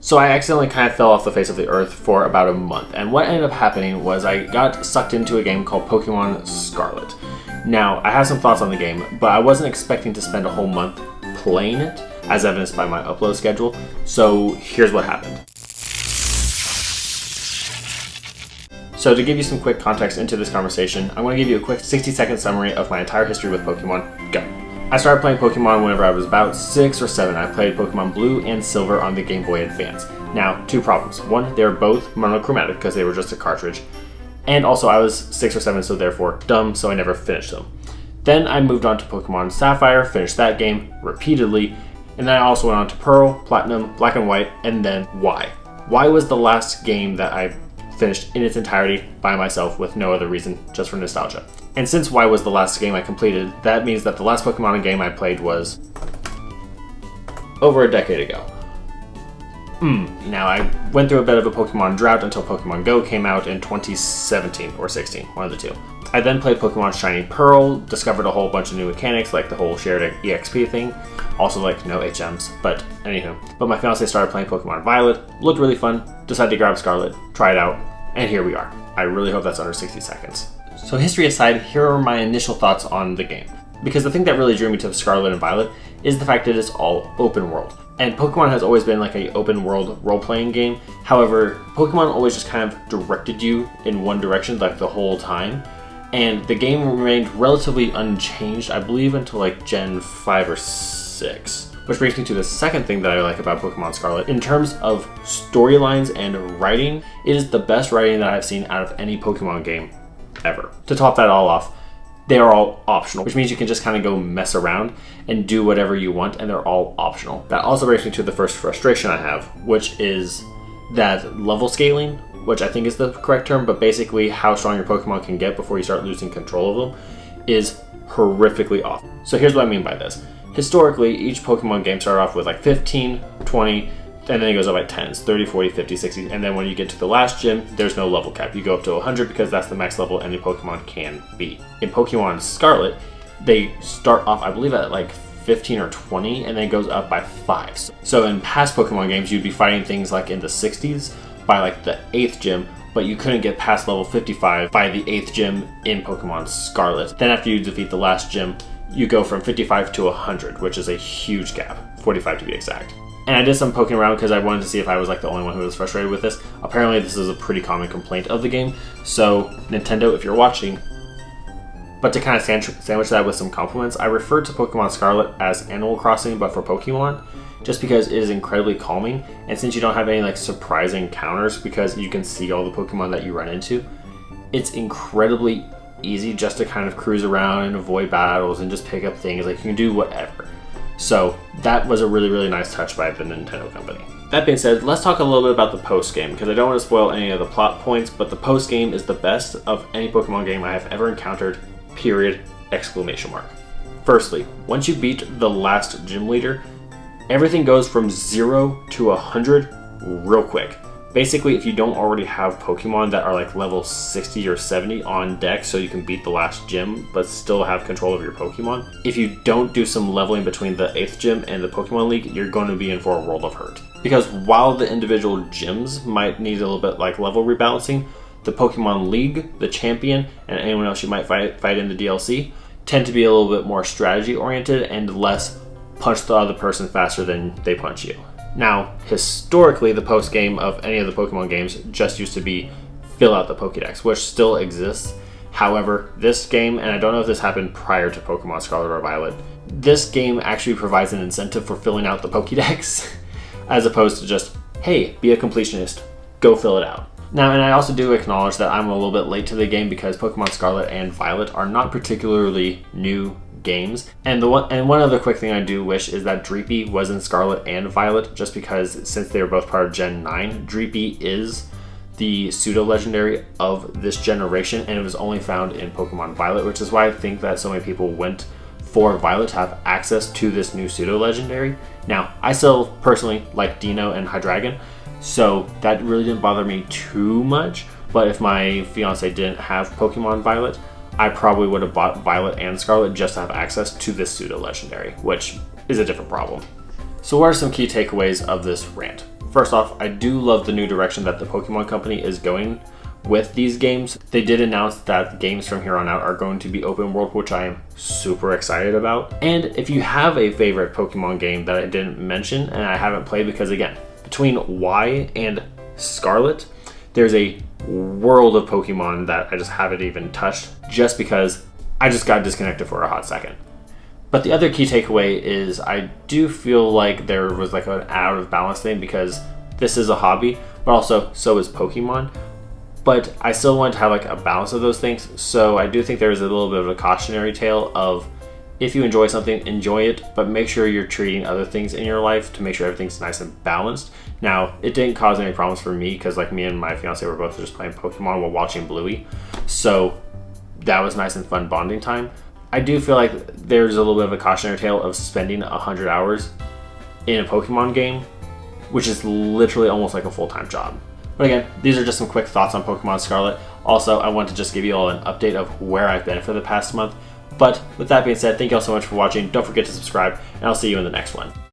So I accidentally kind of fell off the face of the earth for about a month, and what ended up happening was I got sucked into a game called Pokemon Scarlet. Now, I have some thoughts on the game, but I wasn't expecting to spend a whole month playing it, as evidenced by my upload schedule, so here's what happened. So to give you some quick context into this conversation, I'm going to give you a quick 60-second summary of my entire history with Pokemon. Go! I started playing Pokemon whenever I was about 6 or 7. I played Pokemon Blue and Silver on the Game Boy Advance. Now, two problems. One, they were both monochromatic because they were just a cartridge. And also I was 6 or 7, so therefore dumb, so I never finished them. Then I moved on to Pokemon Sapphire, finished that game repeatedly, and then I also went on to Pearl, Platinum, Black and White, and then Y. Y was the last game that I finished in its entirety by myself with no other reason, just for nostalgia. And since Y was the last game I completed, that means that the last Pokemon game I played was over a decade ago. Now I went through a bit of a Pokemon drought until Pokemon Go came out in 2017 or 16, one of the two. I then played Pokemon Shiny Pearl, discovered a whole bunch of new mechanics like the whole shared EXP thing, also like no HMs, but anywho. But my fiance started playing Pokemon Violet, looked really fun, decided to grab Scarlet, try it out, and here we are. I really hope that's under 60 seconds. So history aside, here are my initial thoughts on the game. Because the thing that really drew me to Scarlet and Violet is the fact that it's all open world. And Pokemon has always been like an open world role-playing game. However, Pokemon always just kind of directed you in one direction like the whole time. And the game remained relatively unchanged, I believe, until like Gen 5 or 6. Which brings me to the second thing that I like about Pokemon Scarlet. In terms of storylines and writing, it is the best writing that I've seen out of any Pokemon game ever. To top that all off, they are all optional, which means you can just kind of go mess around and do whatever you want, and they're all optional. That also brings me to the first frustration I have, which is that level scaling, which I think is the correct term, but basically how strong your Pokemon can get before you start losing control of them, is horrifically off. So here's what I mean by this. Historically, each Pokemon game started off with like 15, 20, and then it goes up by 10s, 30, 40, 50, 60, and then when you get to the last gym, there's no level cap. You go up to 100 because that's the max level any Pokemon can be. In Pokemon Scarlet, they start off, I believe, at like 15 or 20, and then it goes up by 5. So in past Pokemon games, you'd be fighting things like in the 60s by like the 8th gym, but you couldn't get past level 55 by the 8th gym in Pokemon Scarlet. Then after you defeat the last gym, you go from 55 to 100, which is a huge gap, 45 to be exact. And I did some poking around because I wanted to see if I was like the only one who was frustrated with this. Apparently this is a pretty common complaint of the game, so Nintendo, if you're watching. But to kind of sandwich that with some compliments, I referred to Pokemon Scarlet as Animal Crossing but for Pokemon, just because it is incredibly calming, and since you don't have any like surprising encounters because you can see all the Pokemon that you run into, it's incredibly easy just to kind of cruise around and avoid battles and just pick up things. Like you can do whatever. So that was a really, really nice touch by the Nintendo company. That being said, let's talk a little bit about the post-game, because I don't want to spoil any of the plot points, but the post-game is the best of any Pokemon game I have ever encountered, period, exclamation mark. Firstly, once you beat the last gym leader, everything goes from 0 to 100 real quick. Basically, if you don't already have Pokemon that are like level 60 or 70 on deck so you can beat the last gym but still have control of your Pokemon, if you don't do some leveling between the 8th gym and the Pokemon League, you're going to be in for a world of hurt. Because while the individual gyms might need a little bit like level rebalancing, the Pokemon League, the champion, and anyone else you might fight in the DLC tend to be a little bit more strategy oriented and less punch the other person faster than they punch you. Now, historically, the post-game of any of the Pokemon games just used to be fill out the Pokédex, which still exists. However, this game, and I don't know if this happened prior to Pokemon Scarlet or Violet, this game actually provides an incentive for filling out the Pokédex, as opposed to just, hey, be a completionist, go fill it out. Now, and I also do acknowledge that I'm a little bit late to the game because Pokemon Scarlet and Violet are not particularly new games. And one other quick thing I do wish is that Dreepy was in Scarlet and Violet, just because since they were both part of Gen 9, Dreepy is the pseudo-legendary of this generation, and it was only found in Pokemon Violet, which is why I think that so many people went for Violet to have access to this new pseudo-legendary. Now, I still personally like Dino and Hydreigon, so that really didn't bother me too much, but if my fiance didn't have Pokemon Violet, I probably would have bought Violet and Scarlet just to have access to this pseudo-legendary, which is a different problem. So what are some key takeaways of this rant? First off, I do love the new direction that the Pokemon Company is going with these games. They did announce that games from here on out are going to be open world, which I am super excited about. And if you have a favorite Pokemon game that I didn't mention and I haven't played, because again, between Y and Scarlet, there's a world of Pokemon that I just haven't even touched, just because I just got disconnected for a hot second. But the other key takeaway is I do feel like there was like an out of balance thing, because this is a hobby, but also so is Pokemon. But I still want to have like a balance of those things. So I do think there is a little bit of a cautionary tale of, if you enjoy something, enjoy it, but make sure you're treating other things in your life to make sure everything's nice and balanced. Now, it didn't cause any problems for me, because like me and my fiance were both just playing Pokemon while watching Bluey. So that was nice and fun bonding time. I do feel like there's a little bit of a cautionary tale of spending 100 hours in a Pokemon game, which is literally almost like a full-time job. But again, these are just some quick thoughts on Pokemon Scarlet. Also, I want to just give you all an update of where I've been for the past month. But with that being said, thank you all so much for watching. Don't forget to subscribe, and I'll see you in the next one.